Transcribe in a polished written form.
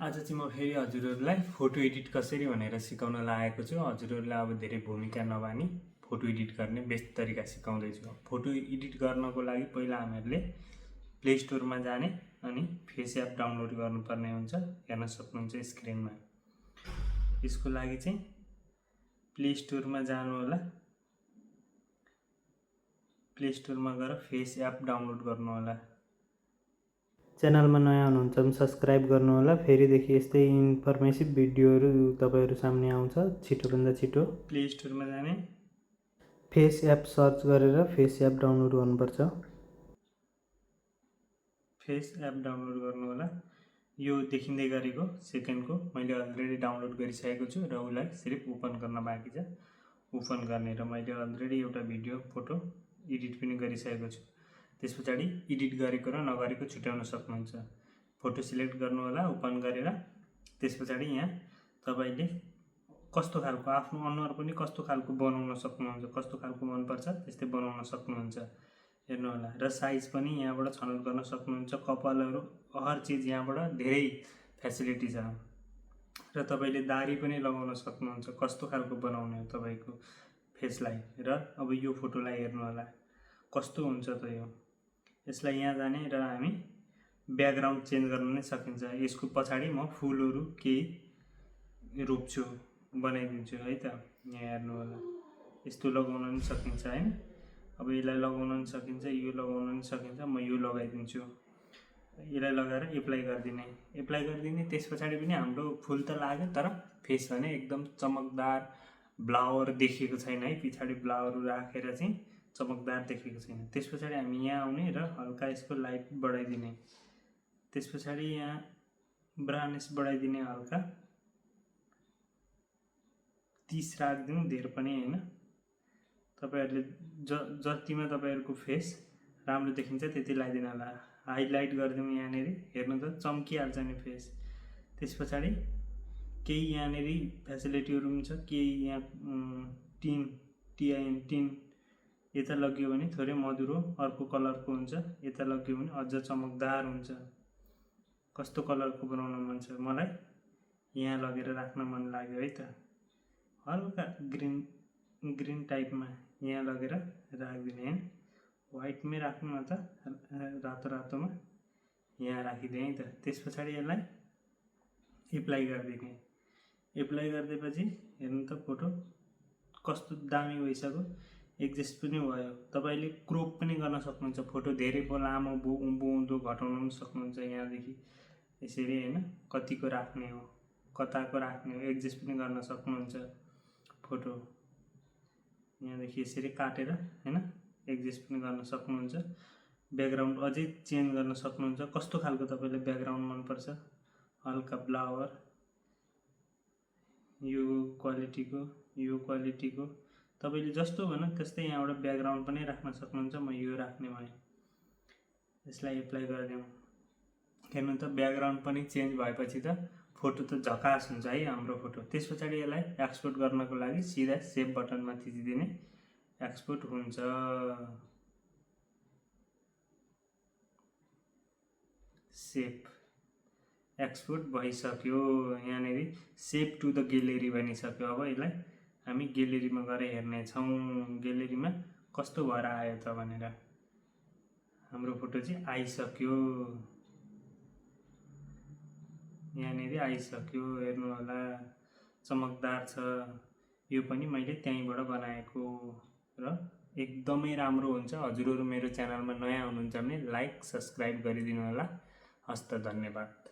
आज चाहिँ म फेरि हजुरहरूलाई फोटो एडिट कसरी भनेर सिकाउन लागेको छु। हजुरहरूलाई अब धेरै भूमिका नबानी फोटो एडिट गर्ने बेस्ट तरिका सिकाउँदैछु। फोटो एडिट गर्नको लागि पहिला हामीहरूले प्ले स्टोरमा जाने अनि फेस एप डाउनलोड गर्नुपर्ने हुन्छ। हेर्न सक्नुहुन्छ स्क्रिनमा। यसको लागि चाहिँ प्ले स्टोरमा जानु होला। प्ले स्टोरमा गएर फेस एप डाउनलोड गर्नु होला। च्यानलमा नयाँ हुनुहुन्छ भने सब्सक्राइब गर्नु होला। फेरिदेखि यस्तै इन्फर्मेटिभ भिडियोहरू तपाईहरु सामने आउँछ छिटोभन्दा छिटो। प्ले स्टोरमा जाने, फेस एप सर्च गरेर फेस एप डाउनलोड गर्नुपर्छ। फेस एप डाउनलोड गर्नु होला। यो देखिँदै गरेको सेकेन्डको मैले अलरेडी डाउनलोड गरिसकेको छु र उसलाई सिर्फ ओपन गर्न बाँकी छ। ओपन गर्ने र मैले अलरेडी एउटा भिडियो फोटो एडिट पनि गरिसकेको छु। त्यसपछि एडिट गरेको र नगरेको छुट्याउन सक्नुहुन्छ। फोटो सिलेक्ट गर्नु होला ओपन गरेर। त्यसपछि यहाँ तपाईले कस्तो खालको आफ्नो अनुहार पनि कस्तो खालको बनाउन सक्नुहुन्छ, कस्तो खालको मन पर्छ त्यस्तै बनाउन सक्नुहुन्छ। हेर्नु होला र साइज पनि यहाँबाट छनौट गर्न सक्नुहुन्छ। कपालहरु हर चीज यहाँबाट धेरै फ्यासिलिटी छ। र तपाईले दाढी पनि लगाउन सक्नुहुन्छ। कस्तो खालको बनाउने हो तपाईको फेसलाई। र अब यो फोटोलाई हेर्नु होला कस्तो हुन्छ त यो। यसलाई यहाँ जाने र हामी ब्याकग्राउन्ड चेन्ज गर्न नै सकिन्छ। यसको पछाडी म फुलहरु केही रोप्छु, बनाइदिन्छु है त। यहाँ हेर्नु होला यस्तो लगाउन पनि सकिन्छ हैन। अब यसलाई लगाउन पनि सकिन्छ, यो लगाउन पनि सकिन्छ। म यो लगाइदिन्छु। यसलाई लगाएर एप्लाई गर्दिने। एप्लाई गर्दिने त्यसपछि पनि हाम्रो फुल त लाग्यो तर फेस भने एकदम चमकदार ब्लावर देखिएको छैन है। पछाडी ब्लावर राखेर चाहिँ चमकदार देखिएको छैन। त्यसपछि हामी यहाँ आउने र हल्का यसको लाइट बढाइदिने। त्यसपछि यहाँ ब्राइटनेस बढाइदिने हल्का 30 राख्दिनु, धेर पनि हैन। तपाईहरुले जतिमा तपाईहरुको फेस राम्रो देखिन्छ त्यति लगाइदिनु होला। हाइलाइट गर्दिनु यहाँनेरि हेर्नु त चम्किहाल्छ नि फेस। त्यसपछि केही यहाँनेरि फ्यासिलिटीहरु पनि छ। केही यहाँ टिन यता लग्यो भने थोरै मधुरो अर्को कलरको हुन्छ। यता लग्यो भने अझ चमकदार हुन्छ। कस्तो कलरको बनाउन मन छ मलाई यहाँ लगेर राख्न मन लाग्यो है त। हल्का ग्रीन टाइपमा यहाँ लगेर राख्दिने हैन। व्हाइटमै राख्नु न त, रातो रातोमा यहाँ राखिदिए है त। त्यसपछि यसलाई एप्लाई गर्दिने। एप्लाई गर्दिएपछि हेर्नु त फोटो कस्तो दामी भइसक्यो। एडजस्ट पनि भयो। तपाईले क्रोप पनि गर्न सक्नुहुन्छ। फोटो धेरै लामो उँभो घटाउन पनि सक्नुहुन्छ। यहाँदेखि यसरी हैन कतिको राख्ने हो, कताको राख्ने हो एडजस्ट पनि गर्न सक्नुहुन्छ। फोटो यहाँदेखि यसरी काटेर हैन एडजस्ट पनि गर्न सक्नुहुन्छ। ब्याकग्राउन्ड अझै चेन्ज गर्न सक्नुहुन्छ। कस्तो खालको तपाईलाई ब्याकग्राउन्ड मन पर्छ, हल्का ब्लावर यो क्वालिटीको तपाईले जस्तो भन्नु त्यस्तै यहाँबाट ब्याकग्राउन्ड पनि राख्न सक्नुहुन्छ। म यो राख्ने भए। यसलाई एप्लाई गर्दियौ। हेर्नु त ब्याकग्राउन्ड पनि चेन्ज भएपछि त फोटो त झकास हुन्छ है हाम्रो फोटो। त्यसपछि यसलाई एक्सपोर्ट गर्नको लागि सिधा सेभ बटनमा थिचिदिने। एक्सपोर्ट हुन्छ। सेभ एक्सपोर्ट भइसक्यो। यहाँनेरि सेभ टु द ग्यालेरी भनिसक्यो। अब यसलाई हामी ग्यालेरीमा गएर हेर्ने छौं। ग्यालेरीमा कस्तो भएर आयो त भनेर। हाम्रो फोटो चाहिँ आइसक्यो। यहाँनेरि आइसक्यो। हेर्नु होला चमकदार छ। यो पनि मैले त्यहीबाट बनाएको र एकदमै राम्रो हुन्छ। हजुरहरु मेरो च्यानलमा नयाँ हुनुहुन्छ भने लाइक सब्स्क्राइब गरिदिनु होला। हस्त धन्यवाद।